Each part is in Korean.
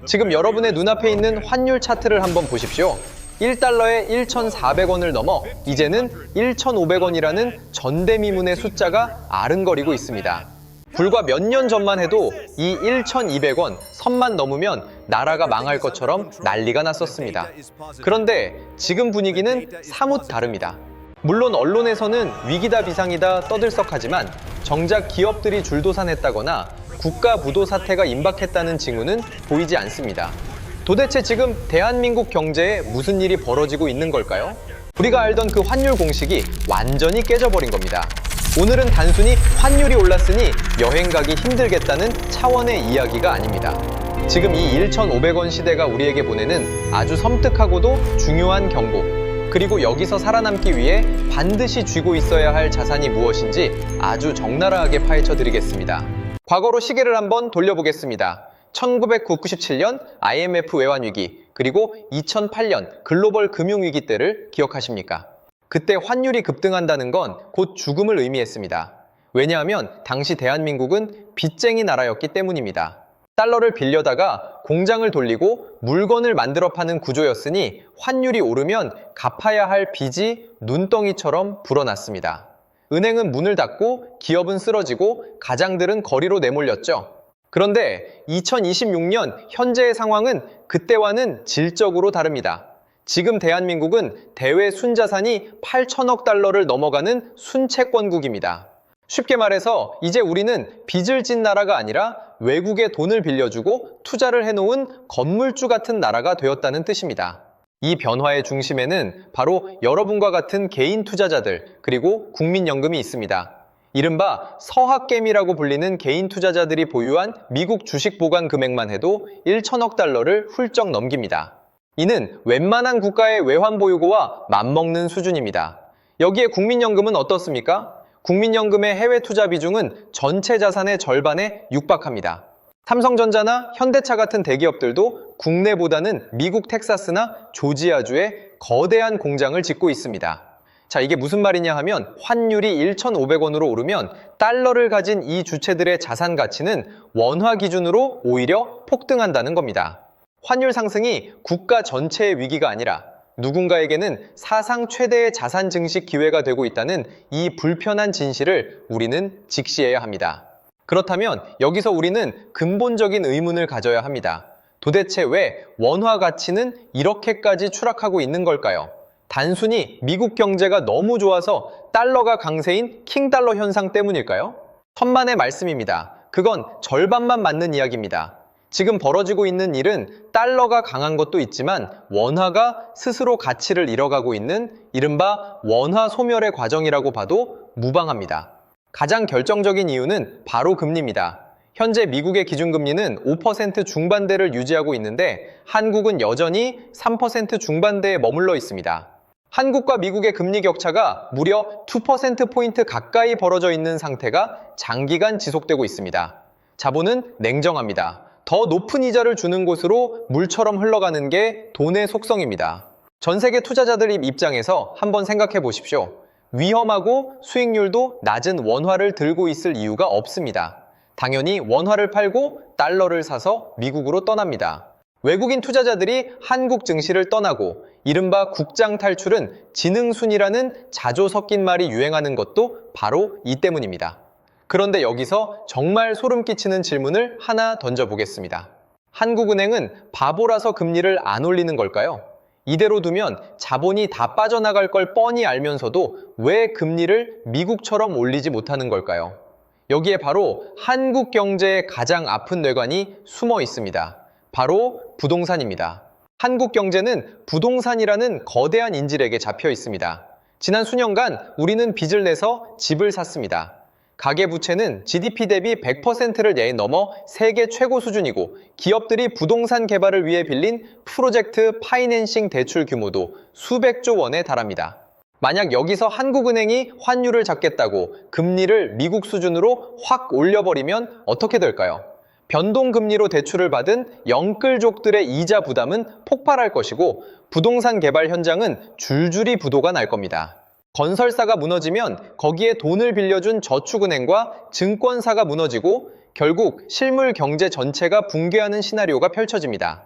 지금 여러분의 눈앞에 있는 환율 차트를 한번 보십시오. 1달러에 1,400원을 넘어 이제는 1,500원이라는 전대미문의 숫자가 아른거리고 있습니다. 불과 몇 년 전만 해도 이 1,200원 선만 넘으면 나라가 망할 것처럼 난리가 났었습니다. 그런데 지금 분위기는 사뭇 다릅니다. 물론 언론에서는 위기다 비상이다 떠들썩하지만 정작 기업들이 줄도산했다거나 국가 부도 사태가 임박했다는 징후는 보이지 않습니다. 도대체 지금 대한민국 경제에 무슨 일이 벌어지고 있는 걸까요? 우리가 알던 그 환율 공식이 완전히 깨져버린 겁니다. 오늘은 단순히 환율이 올랐으니 여행 가기 힘들겠다는 차원의 이야기가 아닙니다. 지금 이 1,500원 시대가 우리에게 보내는 아주 섬뜩하고도 중요한 경고, 그리고 여기서 살아남기 위해 반드시 쥐고 있어야 할 자산이 무엇인지 아주 적나라하게 파헤쳐 드리겠습니다. 과거로 시계를 한번 돌려보겠습니다. 1997년 IMF 외환위기, 그리고 2008년 글로벌 금융위기 때를 기억하십니까? 그때 환율이 급등한다는 건 곧 죽음을 의미했습니다. 왜냐하면 당시 대한민국은 빚쟁이 나라였기 때문입니다. 달러를 빌려다가 공장을 돌리고 물건을 만들어 파는 구조였으니 환율이 오르면 갚아야 할 빚이 눈덩이처럼 불어났습니다. 은행은 문을 닫고 기업은 쓰러지고 가장들은 거리로 내몰렸죠. 그런데 2026년 현재의 상황은 그때와는 질적으로 다릅니다. 지금 대한민국은 대외 순자산이 8천억 달러를 넘어가는 순채권국입니다. 쉽게 말해서 이제 우리는 빚을 진 나라가 아니라 외국에 돈을 빌려주고 투자를 해놓은 건물주 같은 나라가 되었다는 뜻입니다. 이 변화의 중심에는 바로 여러분과 같은 개인 투자자들, 그리고 국민연금이 있습니다. 이른바 서학개미라고 불리는 개인 투자자들이 보유한 미국 주식 보관 금액만 해도 1천억 달러를 훌쩍 넘깁니다. 이는 웬만한 국가의 외환 보유고와 맞먹는 수준입니다. 여기에 국민연금은 어떻습니까? 국민연금의 해외 투자 비중은 전체 자산의 절반에 육박합니다. 삼성전자나 현대차 같은 대기업들도 국내보다는 미국 텍사스나 조지아주에 거대한 공장을 짓고 있습니다. 자, 이게 무슨 말이냐 하면 환율이 1,500원으로 오르면 달러를 가진 이 주체들의 자산 가치는 원화 기준으로 오히려 폭등한다는 겁니다. 환율 상승이 국가 전체의 위기가 아니라 누군가에게는 사상 최대의 자산 증식 기회가 되고 있다는 이 불편한 진실을 우리는 직시해야 합니다. 그렇다면 여기서 우리는 근본적인 의문을 가져야 합니다. 도대체 왜 원화 가치는 이렇게까지 추락하고 있는 걸까요? 단순히 미국 경제가 너무 좋아서 달러가 강세인 킹달러 현상 때문일까요? 천만의 말씀입니다. 그건 절반만 맞는 이야기입니다. 지금 벌어지고 있는 일은 달러가 강한 것도 있지만 원화가 스스로 가치를 잃어가고 있는 이른바 원화 소멸의 과정이라고 봐도 무방합니다. 가장 결정적인 이유는 바로 금리입니다. 현재 미국의 기준금리는 5% 중반대를 유지하고 있는데 한국은 여전히 3% 중반대에 머물러 있습니다. 한국과 미국의 금리 격차가 무려 2%포인트 가까이 벌어져 있는 상태가 장기간 지속되고 있습니다. 자본은 냉정합니다. 더 높은 이자를 주는 곳으로 물처럼 흘러가는 게 돈의 속성입니다. 전 세계 투자자들 입장에서 한번 생각해 보십시오. 위험하고 수익률도 낮은 원화를 들고 있을 이유가 없습니다. 당연히 원화를 팔고 달러를 사서 미국으로 떠납니다. 외국인 투자자들이 한국 증시를 떠나고 이른바 국장 탈출은 지능순이라는 자조 섞인 말이 유행하는 것도 바로 이 때문입니다. 그런데 여기서 정말 소름 끼치는 질문을 하나 던져보겠습니다. 한국은행은 바보라서 금리를 안 올리는 걸까요? 이대로 두면 자본이 다 빠져나갈 걸 뻔히 알면서도 왜 금리를 미국처럼 올리지 못하는 걸까요? 여기에 바로 한국 경제의 가장 아픈 뇌관이 숨어 있습니다. 바로 부동산입니다. 한국 경제는 부동산이라는 거대한 인질에게 잡혀 있습니다. 지난 수년간 우리는 빚을 내서 집을 샀습니다. 가계부채는 GDP 대비 100%를 넘어 세계 최고 수준이고 기업들이 부동산 개발을 위해 빌린 프로젝트 파이낸싱 대출 규모도 수백조 원에 달합니다. 만약 여기서 한국은행이 환율을 잡겠다고 금리를 미국 수준으로 확 올려버리면 어떻게 될까요? 변동금리로 대출을 받은 영끌족들의 이자 부담은 폭발할 것이고 부동산 개발 현장은 줄줄이 부도가 날 겁니다. 건설사가 무너지면 거기에 돈을 빌려준 저축은행과 증권사가 무너지고 결국 실물 경제 전체가 붕괴하는 시나리오가 펼쳐집니다.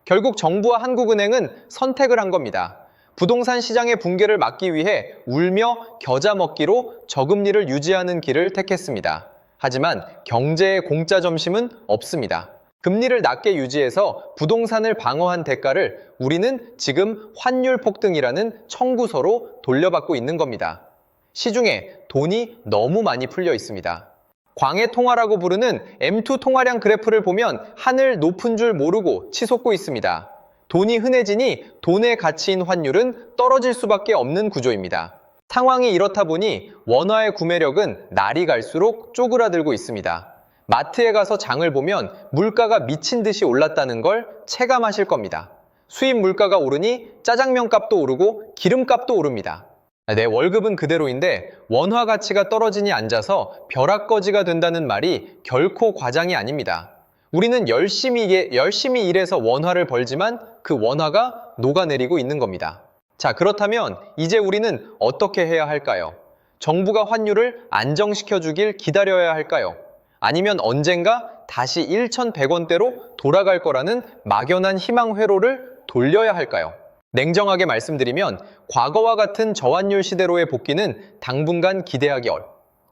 결국 정부와 한국은행은 선택을 한 겁니다. 부동산 시장의 붕괴를 막기 위해 울며 겨자 먹기로 저금리를 유지하는 길을 택했습니다. 하지만 경제의 공짜 점심은 없습니다. 금리를 낮게 유지해서 부동산을 방어한 대가를 우리는 지금 환율 폭등이라는 청구서로 돌려받고 있는 겁니다. 시중에 돈이 너무 많이 풀려 있습니다. 광해 통화라고 부르는 M2 통화량 그래프를 보면 하늘 높은 줄 모르고 치솟고 있습니다. 돈이 흔해지니 돈의 가치인 환율은 떨어질 수밖에 없는 구조입니다. 상황이 이렇다 보니 원화의 구매력은 날이 갈수록 쪼그라들고 있습니다. 마트에 가서 장을 보면 물가가 미친 듯이 올랐다는 걸 체감하실 겁니다. 수입 물가가 오르니 짜장면 값도 오르고 기름값도 오릅니다. 내 월급은 그대로인데 원화 가치가 떨어지니 앉아서 벼락거지가 된다는 말이 결코 과장이 아닙니다. 우리는 열심히 일해서 원화를 벌지만 그 원화가 녹아내리고 있는 겁니다. 자, 그렇다면 이제 우리는 어떻게 해야 할까요? 정부가 환율을 안정시켜 주길 기다려야 할까요? 아니면 언젠가 다시 1,100원대로 돌아갈 거라는 막연한 희망 회로를 돌려야 할까요? 냉정하게 말씀드리면 과거와 같은 저환율 시대로의 복귀는 당분간 기대하기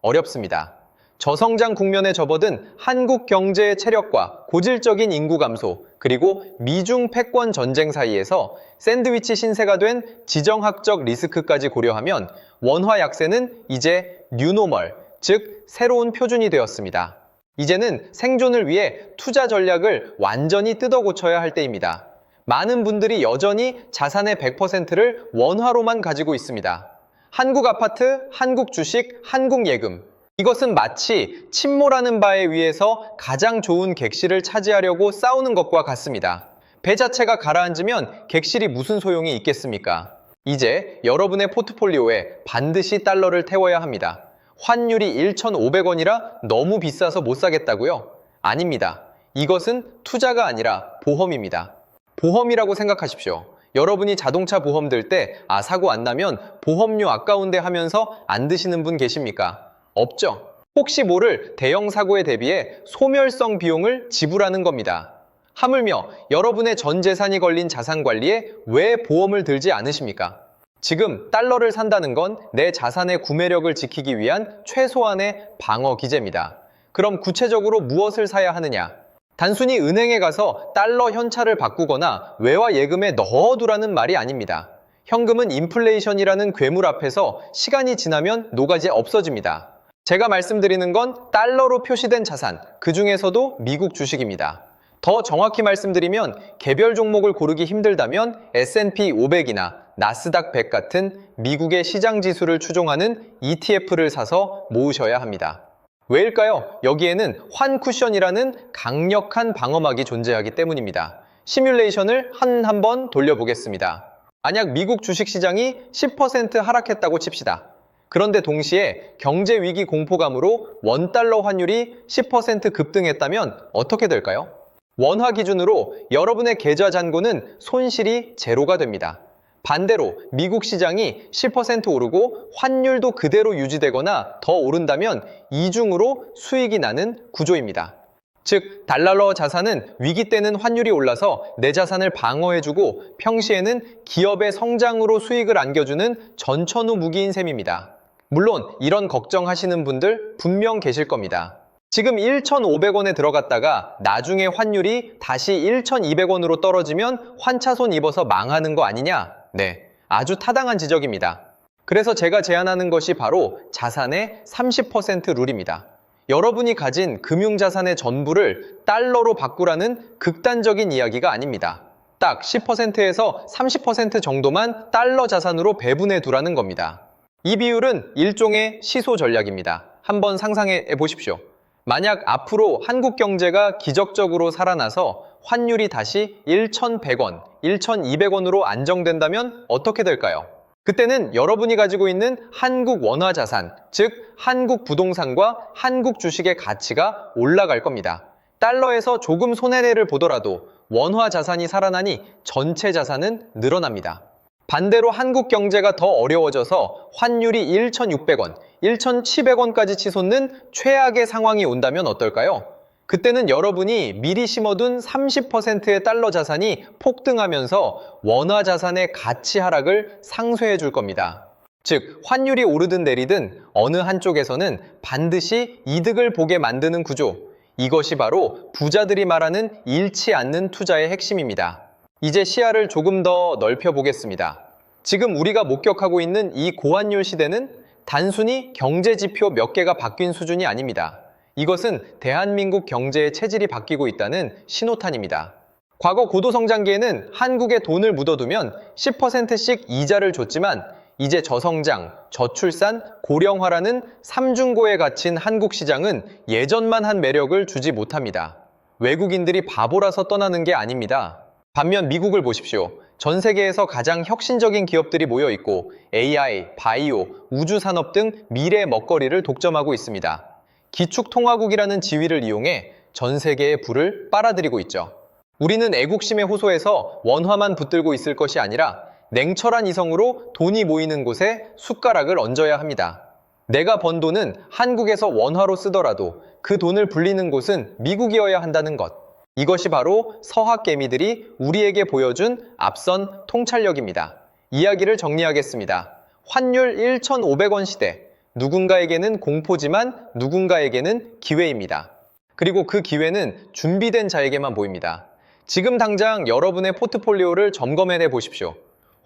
어렵습니다. 저성장 국면에 접어든 한국 경제의 체력과 고질적인 인구 감소, 그리고 미중 패권 전쟁 사이에서 샌드위치 신세가 된 지정학적 리스크까지 고려하면 원화 약세는 이제 뉴노멀, 즉 새로운 표준이 되었습니다. 이제는 생존을 위해 투자 전략을 완전히 뜯어 고쳐야 할 때입니다. 많은 분들이 여전히 자산의 100%를 원화로만 가지고 있습니다. 한국 아파트, 한국 주식, 한국 예금. 이것은 마치 침몰하는 바에 위해서 가장 좋은 객실을 차지하려고 싸우는 것과 같습니다. 배 자체가 가라앉으면 객실이 무슨 소용이 있겠습니까? 이제 여러분의 포트폴리오에 반드시 달러를 태워야 합니다. 환율이 1,500원이라 너무 비싸서 못 사겠다고요? 아닙니다. 이것은 투자가 아니라 보험입니다. 보험이라고 생각하십시오. 여러분이 자동차 보험 들 때 사고 안 나면 보험료 아까운데 하면서 안 드시는 분 계십니까? 없죠. 혹시 모를 대형 사고에 대비해 소멸성 비용을 지불하는 겁니다. 하물며 여러분의 전 재산이 걸린 자산 관리에 왜 보험을 들지 않으십니까? 지금 달러를 산다는 건 내 자산의 구매력을 지키기 위한 최소한의 방어 기제입니다. 그럼 구체적으로 무엇을 사야 하느냐? 단순히 은행에 가서 달러 현찰을 바꾸거나 외화 예금에 넣어두라는 말이 아닙니다. 현금은 인플레이션이라는 괴물 앞에서 시간이 지나면 녹아지 없어집니다. 제가 말씀드리는 건 달러로 표시된 자산, 그 중에서도 미국 주식입니다. 더 정확히 말씀드리면 개별 종목을 고르기 힘들다면 S&P 500이나 나스닥 100 같은 미국의 시장 지수를 추종하는 ETF를 사서 모으셔야 합니다. 왜일까요? 여기에는 환 쿠션이라는 강력한 방어막이 존재하기 때문입니다. 시뮬레이션을 한번 돌려보겠습니다. 만약 미국 주식시장이 10% 하락했다고 칩시다. 그런데 동시에 경제위기 공포감으로 원달러 환율이 10% 급등했다면 어떻게 될까요? 원화 기준으로 여러분의 계좌 잔고는 손실이 제로가 됩니다. 반대로 미국 시장이 10% 오르고 환율도 그대로 유지되거나 더 오른다면 이중으로 수익이 나는 구조입니다. 즉, 달러 자산은 위기 때는 환율이 올라서 내 자산을 방어해주고 평시에는 기업의 성장으로 수익을 안겨주는 전천후 무기인 셈입니다. 물론 이런 걱정하시는 분들 분명 계실 겁니다. 지금 1,500원에 들어갔다가 나중에 환율이 다시 1,200원으로 떨어지면 환차손 입어서 망하는 거 아니냐? 네, 아주 타당한 지적입니다. 그래서 제가 제안하는 것이 바로 자산의 30% 룰입니다. 여러분이 가진 금융자산의 전부를 달러로 바꾸라는 극단적인 이야기가 아닙니다. 딱 10%에서 30% 정도만 달러 자산으로 배분해 두라는 겁니다. 이 비율은 일종의 시소 전략입니다. 한번 상상해 보십시오. 만약 앞으로 한국 경제가 기적적으로 살아나서 환율이 다시 1,100원, 1,200원으로 안정된다면 어떻게 될까요? 그때는 여러분이 가지고 있는 한국 원화 자산, 즉 한국 부동산과 한국 주식의 가치가 올라갈 겁니다. 달러에서 조금 손해를 보더라도 원화 자산이 살아나니 전체 자산은 늘어납니다. 반대로 한국 경제가 더 어려워져서 환율이 1,600원, 1,700원까지 치솟는 최악의 상황이 온다면 어떨까요? 그때는 여러분이 미리 심어둔 30%의 달러 자산이 폭등하면서 원화 자산의 가치 하락을 상쇄해 줄 겁니다. 즉, 환율이 오르든 내리든 어느 한쪽에서는 반드시 이득을 보게 만드는 구조. 이것이 바로 부자들이 말하는 잃지 않는 투자의 핵심입니다. 이제 시야를 조금 더 넓혀보겠습니다. 지금 우리가 목격하고 있는 이 고환율 시대는 단순히 경제 지표 몇 개가 바뀐 수준이 아닙니다. 이것은 대한민국 경제의 체질이 바뀌고 있다는 신호탄입니다. 과거 고도성장기에는 한국에 돈을 묻어두면 10%씩 이자를 줬지만 이제 저성장, 저출산, 고령화라는 삼중고에 갇힌 한국 시장은 예전만 한 매력을 주지 못합니다. 외국인들이 바보라서 떠나는 게 아닙니다. 반면 미국을 보십시오. 전 세계에서 가장 혁신적인 기업들이 모여 있고 AI, 바이오, 우주산업 등 미래 먹거리를 독점하고 있습니다. 기축통화국이라는 지위를 이용해 전 세계의 부를 빨아들이고 있죠. 우리는 애국심에 호소해서 원화만 붙들고 있을 것이 아니라 냉철한 이성으로 돈이 모이는 곳에 숟가락을 얹어야 합니다. 내가 번 돈은 한국에서 원화로 쓰더라도 그 돈을 불리는 곳은 미국이어야 한다는 것. 이것이 바로 서학개미들이 우리에게 보여준 앞선 통찰력입니다. 이야기를 정리하겠습니다. 환율 1,500원 시대. 누군가에게는 공포지만 누군가에게는 기회입니다. 그리고 그 기회는 준비된 자에게만 보입니다. 지금 당장 여러분의 포트폴리오를 점검해 보십시오.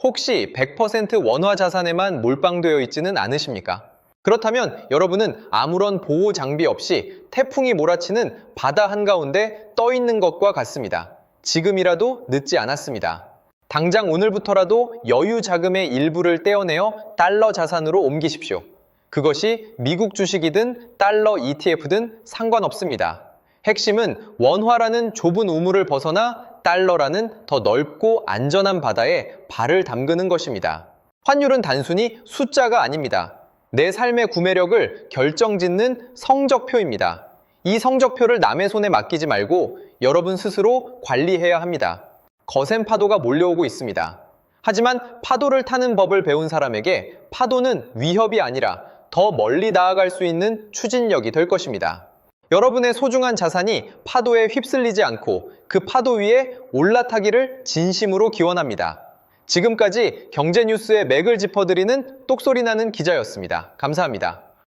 혹시 100% 원화 자산에만 몰빵되어 있지는 않으십니까? 그렇다면 여러분은 아무런 보호 장비 없이 태풍이 몰아치는 바다 한가운데 떠 있는 것과 같습니다. 지금이라도 늦지 않았습니다. 당장 오늘부터라도 여유 자금의 일부를 떼어내어 달러 자산으로 옮기십시오. 그것이 미국 주식이든 달러 ETF든 상관없습니다. 핵심은 원화라는 좁은 우물을 벗어나 달러라는 더 넓고 안전한 바다에 발을 담그는 것입니다. 환율은 단순히 숫자가 아닙니다. 내 삶의 구매력을 결정짓는 성적표입니다. 이 성적표를 남의 손에 맡기지 말고 여러분 스스로 관리해야 합니다. 거센 파도가 몰려오고 있습니다. 하지만 파도를 타는 법을 배운 사람에게 파도는 위협이 아니라 더 멀리 나아갈 수 있는 추진력이 될 것입니다. 여러분의 소중한 자산이 파도에 휩쓸리지 않고 그 파도 위에 올라타기를 진심으로 기원합니다. 지금까지 경제 뉴스의 맥을 짚어드리는 똑소리 나는 기자였습니다. 감사합니다.